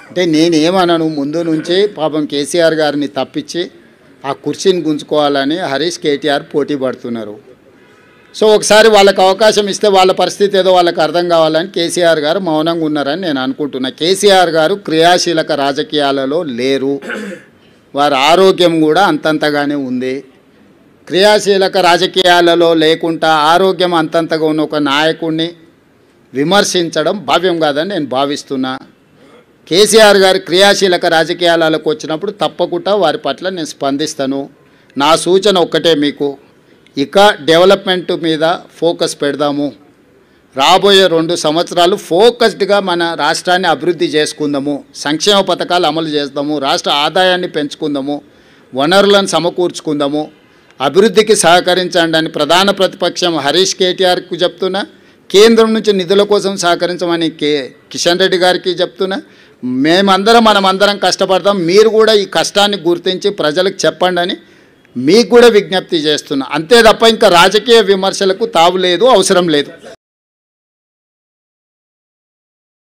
అంటే నేనేమన్నాను, ముందు నుంచి పాపం కేసీఆర్ గారిని తప్పించి ఆ కుర్చీని గుంజుకోవాలని హరీష్ కేటీఆర్ పోటీ పడుతున్నారు. సో ఒకసారి వాళ్ళకి అవకాశం ఇస్తే వాళ్ళ పరిస్థితి ఏదో వాళ్ళకి అర్థం కావాలని కేసీఆర్ గారు మౌనంగా ఉన్నారని నేను అనుకుంటున్నా. కేసీఆర్ గారు క్రియాశీలక రాజకీయాలలో లేరు, వారి ఆరోగ్యం కూడా అంతంతగానే ఉంది. క్రియాశీలక రాజకీయాలలో లేకుండా ఆరోగ్యం అంతంతగా ఉన్న ఒక నాయకుడిని విమర్శించడం భావ్యం కాదని నేను భావిస్తున్నా. కేసీఆర్ గారు క్రియాశీలక రాజకీయాలకు వచ్చినప్పుడు తప్పకుండా వారి పట్ల నేను స్పందిస్తాను. నా సూచన ఒక్కటే మీకు, ఇక డెవలప్మెంట్ మీద ఫోకస్ పెడదాము. రాబోయే 2 సంవత్సరాలు ఫోకస్డ్గా మన రాష్ట్రాన్ని అభివృద్ధి చేసుకుందాము, సంక్షేమ పథకాలు అమలు చేద్దాము, రాష్ట్ర ఆదాయాన్ని పెంచుకుందాము, వనరులను సమకూర్చుకుందాము, అభివృద్ధికి సహకరించండి అని ప్రధాన ప్రతిపక్షం హరీష్ కేటీఆర్కు చెప్తున్నా. కేంద్రం నుంచి నిధుల కోసం సహకరించమని కిషన్ రెడ్డి గారికి చెప్తున్నా. మనమందరం కష్టపడతాం, మీరు కూడా ఈ కష్టాన్ని గుర్తించి ప్రజలకు చెప్పండి అని మీకు కూడా విజ్ఞప్తి చేస్తున్నా. అంతే తప్ప ఇంకా రాజకీయ విమర్శలకు తావు లేదు, అవసరం లేదు.